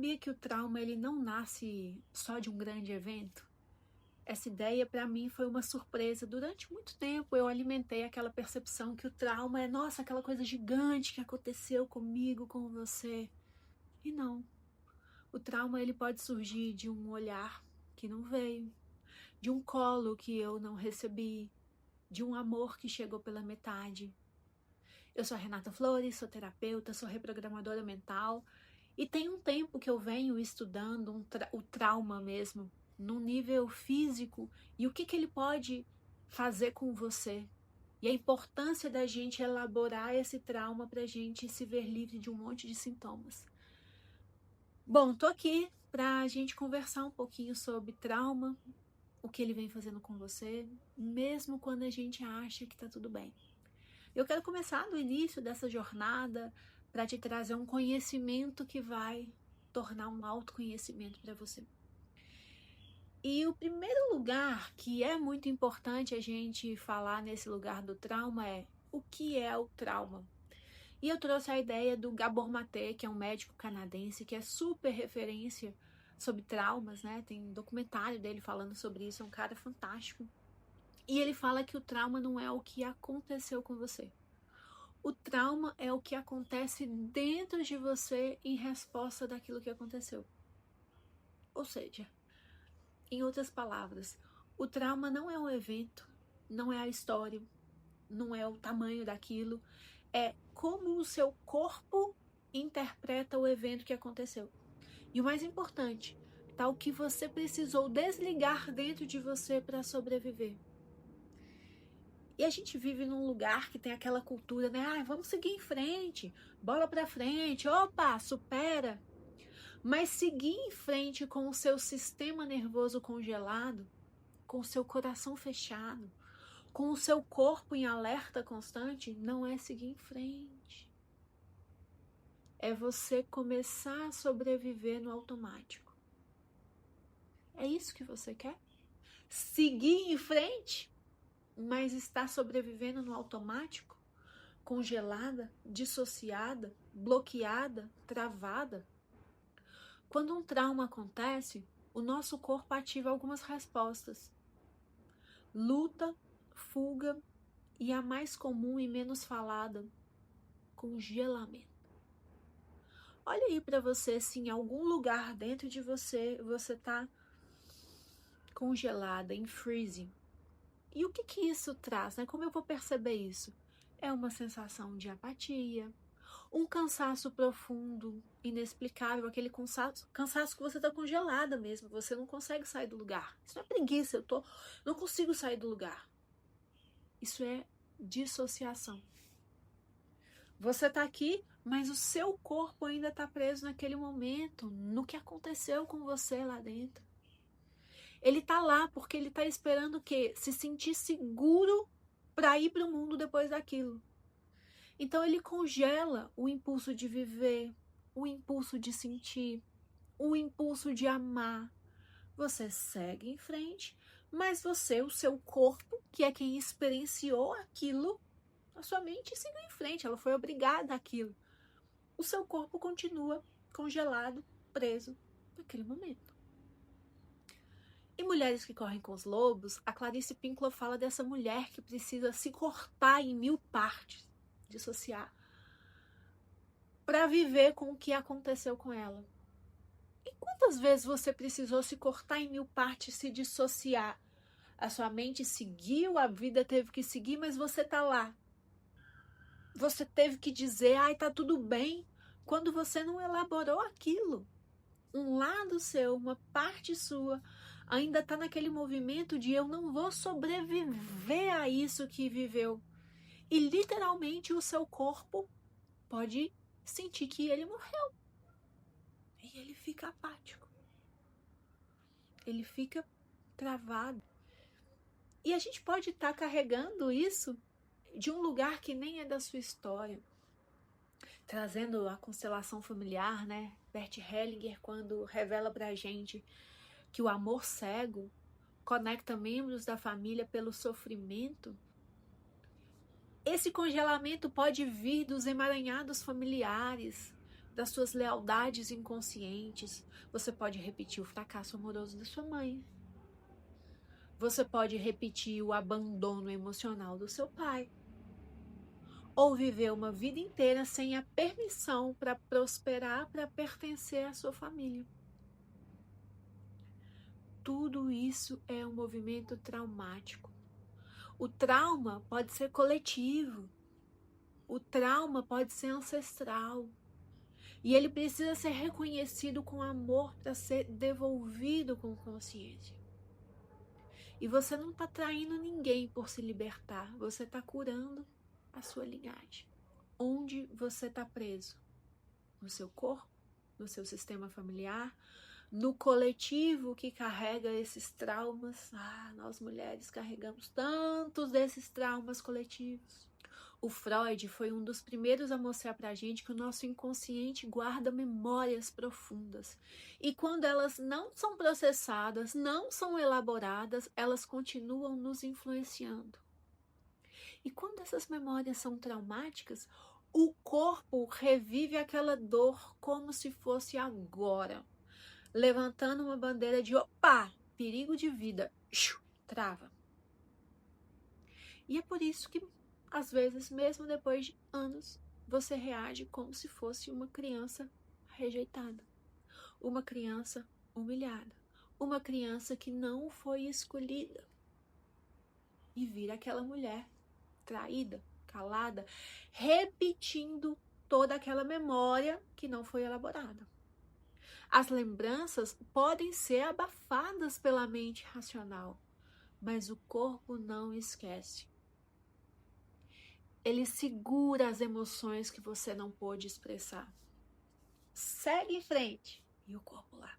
sabia que o trauma ele não nasce só de um grande evento? Essa ideia para mim foi uma surpresa. Durante muito tempo eu alimentei aquela percepção que o trauma é, nossa, aquela coisa gigante que aconteceu comigo, com você. E não. O trauma ele pode surgir de um olhar que não veio, de um colo que eu não recebi, de um amor que chegou pela metade. Eu sou a Renata Flores, sou terapeuta, sou reprogramadora mental e tem um tempo que eu venho estudando o trauma mesmo, no nível físico e o que ele pode fazer com você. E a importância da gente elaborar esse trauma para a gente se ver livre de um monte de sintomas. Bom, tô aqui para a gente conversar um pouquinho sobre trauma, o que ele vem fazendo com você, mesmo quando a gente acha que tá tudo bem. Eu quero começar do início dessa jornada para te trazer um conhecimento que vai tornar um autoconhecimento para você. E o primeiro lugar que é muito importante a gente falar nesse lugar do trauma é o que é o trauma. E eu trouxe a ideia do Gabor Maté, que é um médico canadense, que é super referência sobre traumas, né? Tem um documentário dele falando sobre isso, é um cara fantástico. E ele fala que o trauma não é o que aconteceu com você. O trauma é o que acontece dentro de você em resposta daquilo que aconteceu. Ou seja, em outras palavras, o trauma não é um evento, não é a história, não é o tamanho daquilo, é como o seu corpo interpreta o evento que aconteceu. E o mais importante, tá o que você precisou desligar dentro de você para sobreviver. E a gente vive num lugar que tem aquela cultura, né? Ah, vamos seguir em frente, bola pra frente, opa, supera. Mas seguir em frente com o seu sistema nervoso congelado, com o seu coração fechado, com o seu corpo em alerta constante, não é seguir em frente. É você começar a sobreviver no automático. É isso que você quer? Seguir em frente, mas estar sobrevivendo no automático? Congelada, dissociada, bloqueada, travada? Quando um trauma acontece, o nosso corpo ativa algumas respostas. Luta, fuga e a mais comum e menos falada, congelamento. Olha aí para você se em algum lugar dentro de você está congelada, em freezing. E o que isso traz, né? Como eu vou perceber isso? É uma sensação de apatia, um cansaço profundo, inexplicável, aquele cansaço que você está congelada mesmo, você não consegue sair do lugar. Isso não é preguiça, não consigo sair do lugar. Isso é dissociação. Você está aqui, mas o seu corpo ainda está preso naquele momento, no que aconteceu com você lá dentro. Ele está lá porque ele está esperando o quê? Se sentir seguro para ir para o mundo depois daquilo. Então ele congela o impulso de viver, o impulso de sentir, o impulso de amar. Você segue em frente, mas você, o seu corpo, que é quem experienciou aquilo, a sua mente seguiu em frente, ela foi obrigada àquilo. O seu corpo continua congelado, preso naquele momento. Em Mulheres que Correm com os Lobos, a Clarice Pinkola fala dessa mulher que precisa se cortar em 1000 partes, dissociar, para viver com o que aconteceu com ela. E quantas vezes você precisou se cortar em 1000 partes, se dissociar? A sua mente seguiu, a vida teve que seguir, mas você tá lá. Você teve que dizer, ai, tá tudo bem, quando você não elaborou aquilo. Um lado seu, uma parte sua, ainda está naquele movimento de eu não vou sobreviver a isso que viveu. E literalmente o seu corpo pode sentir que ele morreu. E ele fica apático. Ele fica travado. E a gente pode estar carregando isso de um lugar que nem é da sua história. Trazendo a constelação familiar, né? Bert Hellinger, quando revela pra gente que o amor cego conecta membros da família pelo sofrimento. Esse congelamento pode vir dos emaranhados familiares, das suas lealdades inconscientes. Você pode repetir o fracasso amoroso da sua mãe. Você pode repetir o abandono emocional do seu pai. Ou viver uma vida inteira sem a permissão para prosperar, para pertencer à sua família. Tudo isso é um movimento traumático. O trauma pode ser coletivo. O trauma pode ser ancestral. E ele precisa ser reconhecido com amor para ser devolvido com consciência. E você não está traindo ninguém por se libertar. Você está curando a sua linhagem. Onde você está preso? No seu corpo? No seu sistema familiar? No coletivo que carrega esses traumas? Nós mulheres carregamos tantos desses traumas coletivos. O Freud foi um dos primeiros a mostrar pra gente que o nosso inconsciente guarda memórias profundas. E quando elas não são processadas, não são elaboradas, elas continuam nos influenciando. E quando essas memórias são traumáticas, o corpo revive aquela dor como se fosse agora, levantando uma bandeira de opa, perigo de vida, trava. E é por isso que, às vezes, mesmo depois de anos, você reage como se fosse uma criança rejeitada, uma criança humilhada, uma criança que não foi escolhida. E vira aquela mulher traída, calada, repetindo toda aquela memória que não foi elaborada. As lembranças podem ser abafadas pela mente racional, mas o corpo não esquece. Ele segura as emoções que você não pôde expressar. Segue em frente. E o corpo lá.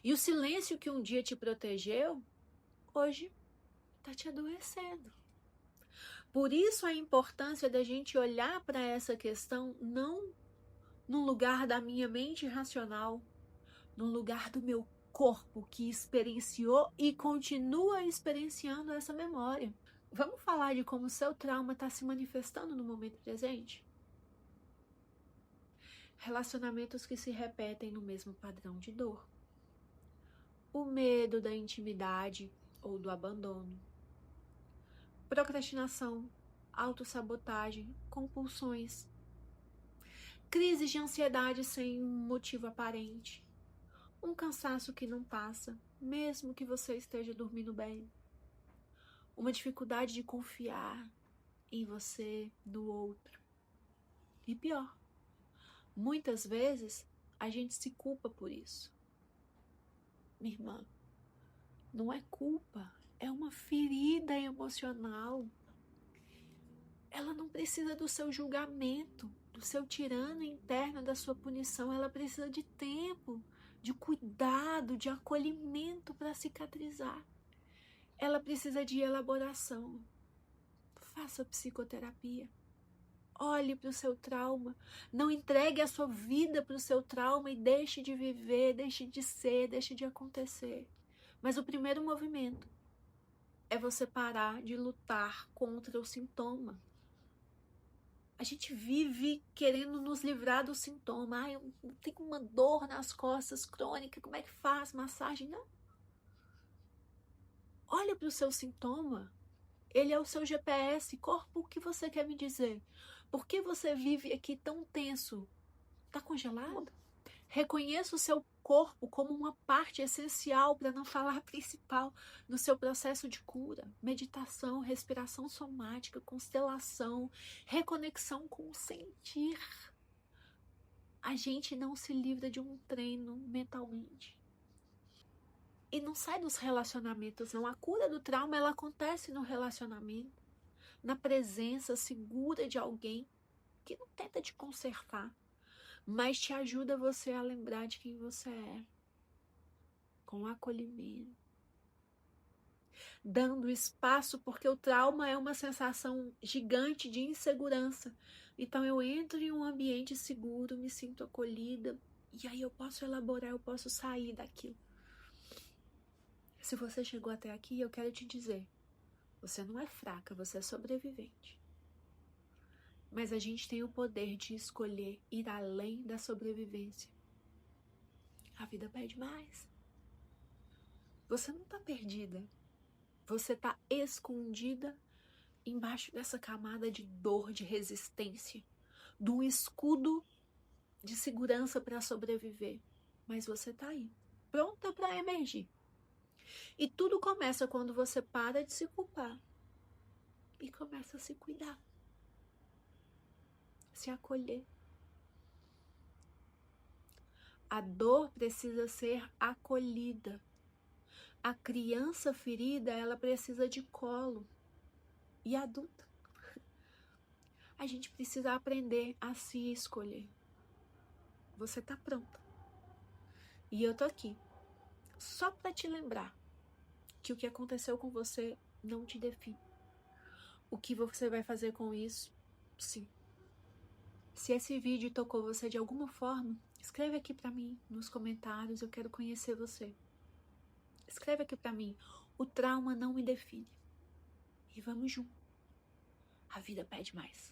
E o silêncio que um dia te protegeu, hoje está te adoecendo. Por isso a importância da gente olhar para essa questão não no lugar da minha mente racional, no lugar do meu corpo que experienciou e continua experienciando essa memória. Vamos falar de como o seu trauma está se manifestando no momento presente? Relacionamentos que se repetem no mesmo padrão de dor. O medo da intimidade ou do abandono. Procrastinação, autossabotagem, compulsões. Crises de ansiedade sem motivo aparente. Um cansaço que não passa, mesmo que você esteja dormindo bem. Uma dificuldade de confiar em você, no outro. E pior, muitas vezes a gente se culpa por isso. Minha irmã, não é culpa, é uma ferida emocional. Ela não precisa do seu julgamento, do seu tirano interno, da sua punição. Ela precisa de tempo, de cuidado, de acolhimento para cicatrizar. Ela precisa de elaboração. Faça psicoterapia. Olhe para o seu trauma. Não entregue a sua vida para o seu trauma e deixe de viver, deixe de ser, deixe de acontecer. Mas o primeiro movimento é você parar de lutar contra o sintoma. A gente vive querendo nos livrar do sintoma. Eu tenho uma dor nas costas crônica, como é que faz? Massagem? Não. Olha para o seu sintoma. Ele é o seu GPS. Corpo, o que você quer me dizer? Por que você vive aqui tão tenso? Está congelado? Reconheça o seu corpo como uma parte essencial, para não falar principal, no seu processo de cura. Meditação, respiração somática, constelação, reconexão com o sentir. A gente não se livra de um treino mentalmente. E não sai dos relacionamentos, não. A cura do trauma, ela acontece no relacionamento, na presença segura de alguém que não tenta te consertar, mas te ajuda você a lembrar de quem você é, com acolhimento, dando espaço, porque o trauma é uma sensação gigante de insegurança. Então eu entro em um ambiente seguro, me sinto acolhida, e aí eu posso elaborar, eu posso sair daquilo. Se você chegou até aqui, eu quero te dizer, você não é fraca, você é sobrevivente. Mas a gente tem o poder de escolher ir além da sobrevivência. A vida pede mais. Você não está perdida. Você está escondida embaixo dessa camada de dor, de resistência, de um escudo de segurança para sobreviver. Mas você está aí, pronta para emergir. E tudo começa quando você para de se culpar e começa a se cuidar, se acolher. A dor precisa ser acolhida. A criança ferida, ela precisa de colo. E adulta, a gente precisa aprender a se escolher. Você tá pronta. E eu tô aqui só para te lembrar que o que aconteceu com você não te define. O que você vai fazer com isso, sim. Se esse vídeo tocou você de alguma forma, escreve aqui para mim nos comentários, eu quero conhecer você. Escreve aqui para mim, o trauma não me define. E vamos junto. A vida pede mais.